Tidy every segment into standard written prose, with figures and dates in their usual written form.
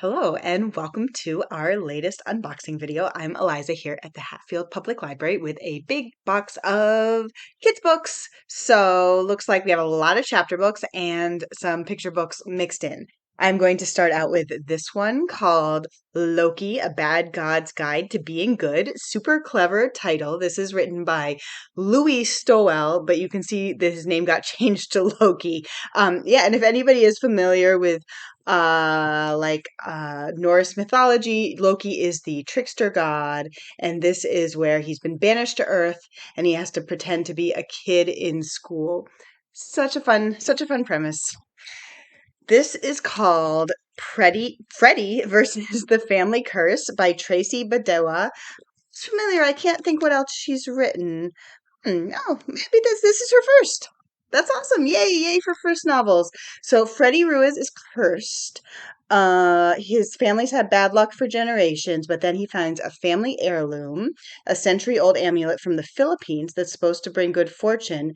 Hello and welcome to our latest unboxing video. I'm Eliza here at the Hatfield Public Library with a big box of kids books. So looks like we have a lot of chapter books and some picture books mixed in. I'm going to start out with this one called Loki, A Bad God's Guide to Being Good. Super clever title. This is written by Louie Stowell, but you can see that his name got changed to Loki. Yeah, and if anybody is familiar with Norse mythology, Loki is the trickster god, and this is where he's been banished to Earth and he has to pretend to be a kid in school. Such a fun premise. This is called Freddie versus the Family Curse by Tracy Badua. It's familiar. I can't think what else she's written. Oh, maybe this is her first. That's awesome. Yay for first novels. So Freddie Ruiz is cursed. His family's had bad luck for generations, but then he finds a family heirloom, a century-old amulet from the Philippines that's supposed to bring good fortune.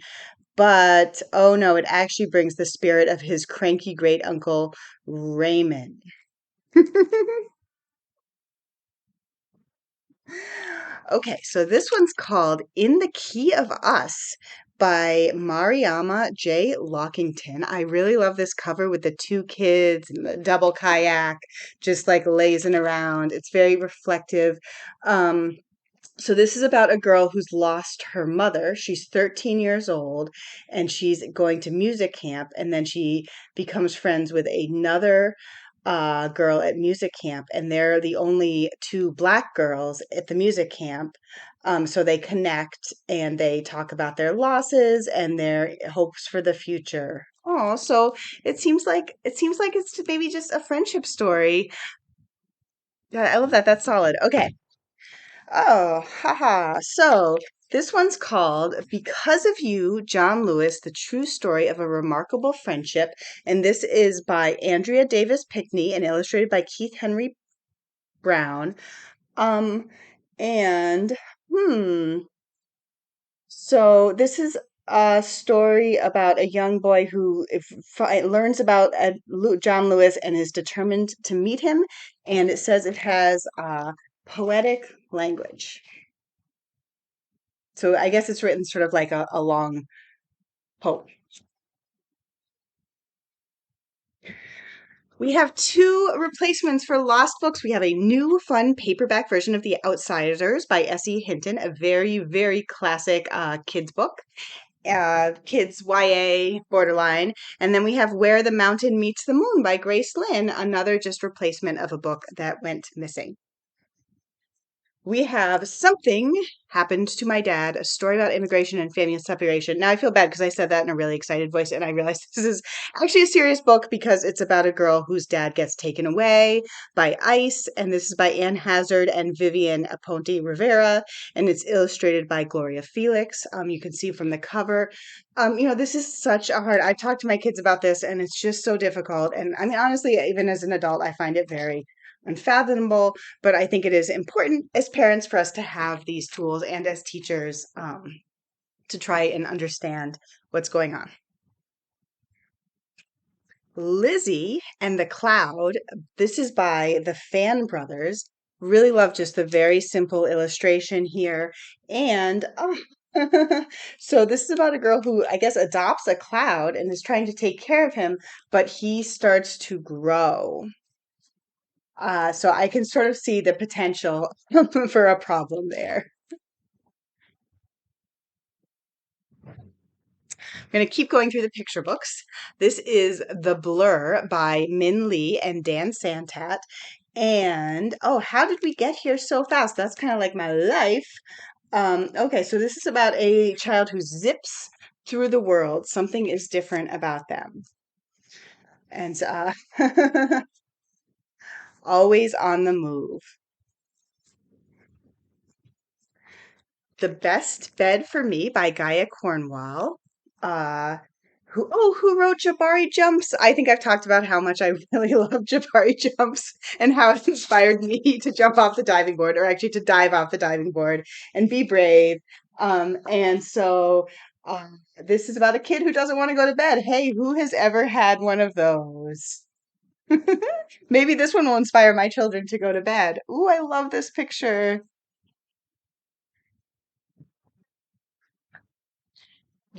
But oh no, it actually brings the spirit of his cranky great uncle Raymond. Okay, so this one's called In the Key of Us by Mariama J Lockington. I really love this cover with the two kids and the double kayak just like lazing around. It's very reflective. Um, so this is about a girl who's lost her mother. She's 13 years old and she's going to music camp, and then she becomes friends with another girl at music camp, and they're the only two black girls at the music camp. So they connect and they talk about their losses and their hopes for the future. Oh, so it seems like it's maybe just a friendship story. Yeah, I love that. That's solid. Okay. Oh, haha. So this one's called Because of You, John Lewis, The True Story of a Remarkable Friendship. And this is by Andrea Davis Pinkney and illustrated by Keith Henry Brown. Um, and hmm. So this is a story about a young boy who learns about John Lewis and is determined to meet him. And it says it has poetic language. So I guess it's written sort of like a long poem. We have two replacements for Lost books. We have a new fun paperback version of The Outsiders by S.E. Hinton, a very classic kids book, kids YA borderline. And then we have Where the Mountain Meets the Moon by Grace Lynn, another just replacement of a book that went missing. We have Something Happened to My Dad, a story about immigration and family separation. Now I feel bad because I said that in a really excited voice, and I realized this is actually a serious book because it's about a girl whose dad gets taken away by ICE, and this is by Hazzard and Vivianne Aponte Rivera, and it's illustrated by Gloria Felix. You can see from the cover. This is such a hard. I've talked to my kids about this, and it's just so difficult. And I mean, honestly, even as an adult, I find it very unfathomable, but I think it is important as parents for us to have these tools and as teachers to try and understand what's going on. Lizzy and the Cloud. This is by the Fan Brothers. Really love just the very simple illustration here. And so this is about a girl who I guess adopts a cloud and is trying to take care of him, but he starts to grow. So I can sort of see the potential for a problem there. I'm going to keep going through the picture books. This is The Blur by Minh Lee and Dan Santat. And oh, how did we get here so fast? That's kind of like my life. Okay, so this is about a child who zips through the world. Something is different about them. And always on the move. The Best Bed for Me by Gaia Cornwall. Who wrote Jabari Jumps? I think I've talked about how much I really love Jabari Jumps and how it inspired me to jump off the diving board, or actually to dive off the diving board and be brave. And so this is about a kid who doesn't want to go to bed. Hey, who has ever had one of those? Maybe this one will inspire my children to go to bed. Ooh, I love this picture.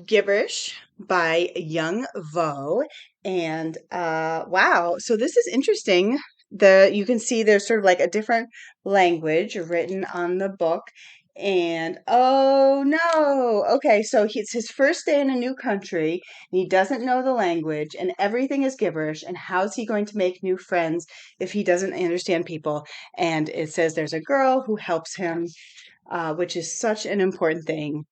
Gibberish by Young Vo. And wow, so this is interesting. You can see there's sort of like a different language written on the book. And oh no. Okay, so it's his first day in a new country, and he doesn't know the language, and everything is gibberish. And how's he going to make new friends if he doesn't understand people? And it says there's a girl who helps him, which is such an important thing.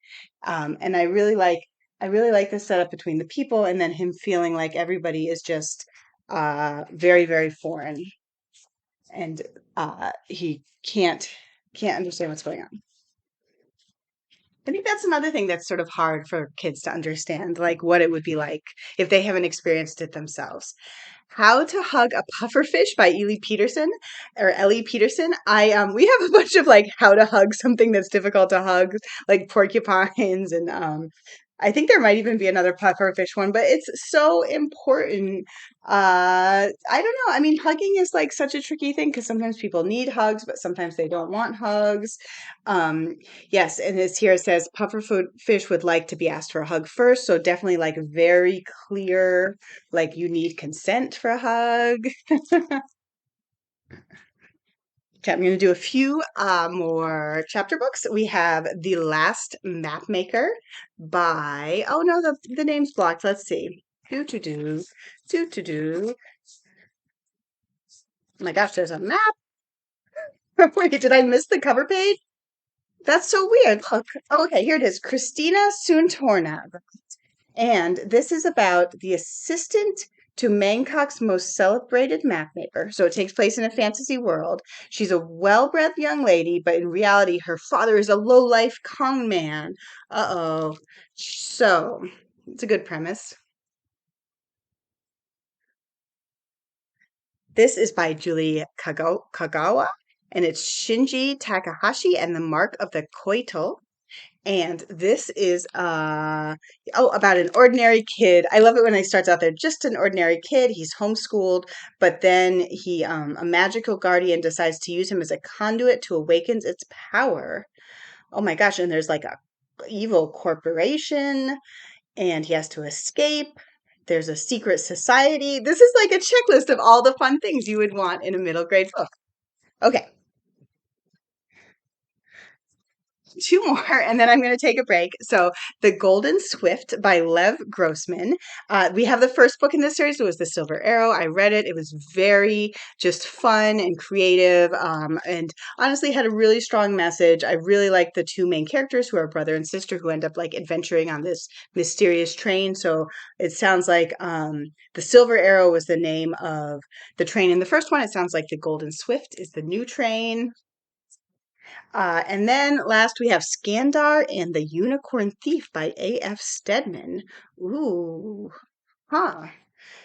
And I really like the setup between the people and then him feeling like everybody is just very, very foreign, and he can't understand what's going on. I think that's another thing that's sort of hard for kids to understand, like what it would be like if they haven't experienced it themselves. How to Hug a Pufferfish by Ellie Peterson. I We have a bunch of like how to hug something that's difficult to hug, like porcupines, and I think there might even be another pufferfish one, but it's so important. I don't know. I mean, hugging is like such a tricky thing because sometimes people need hugs, but sometimes they don't want hugs. Um, yes, and it's here it says pufferfish would like to be asked for a hug first, so definitely like very clear, like you need consent for a hug. Okay, I'm going to do a few more chapter books. We have The Last Mapmaker by, oh no, the name's blocked. Let's see. Do to do, do to do. Oh my gosh, there's a map. Wait, did I miss the cover page? That's so weird. Look. Oh, okay, here it is. Christina Soontornvat. And this is about the assistant to Bangkok's most celebrated mapmaker. So it takes place in a fantasy world. She's a well-bred young lady, but in reality, her father is a low-life con man. Uh-oh. So it's a good premise. This is by Julie Kagawa, and it's Shinji Takahashi and the Mark of the Coatl. And this is about an ordinary kid. I love it when it starts out there, just an ordinary kid. He's homeschooled, but then a magical guardian decides to use him as a conduit to awaken its power. Oh my gosh, and there's like a evil corporation, and he has to escape. There's a secret society. This is like a checklist of all the fun things you would want in a middle grade book. Okay, two more, and then I'm going to take a break. So, The Golden Swift by Lev Grossman. We have the first book in this series. It was The Silver Arrow. I read it. It was very just fun and creative, and honestly had a really strong message. I really like the two main characters who are brother and sister who end up like adventuring on this mysterious train. So it sounds like The Silver Arrow was the name of the train in the first one. It sounds like The Golden Swift is the new train. And then last we have Skandar and the Unicorn Thief by A.F. Steadman. Ooh, huh.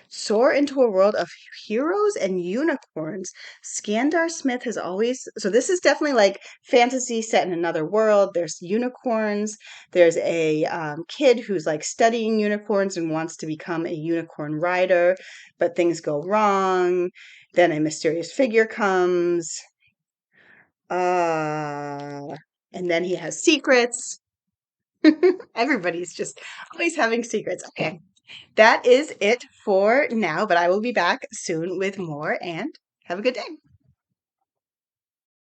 Soar into a world of heroes and unicorns. Skandar Smith has always, so this is definitely like fantasy set in another world. There's unicorns. There's a kid who's like studying unicorns and wants to become a unicorn rider, but things go wrong. Then a mysterious figure comes. Uh, and then he has secrets. Everybody's just always having secrets. Okay. That is it for now, but I will be back soon with more and have a good day.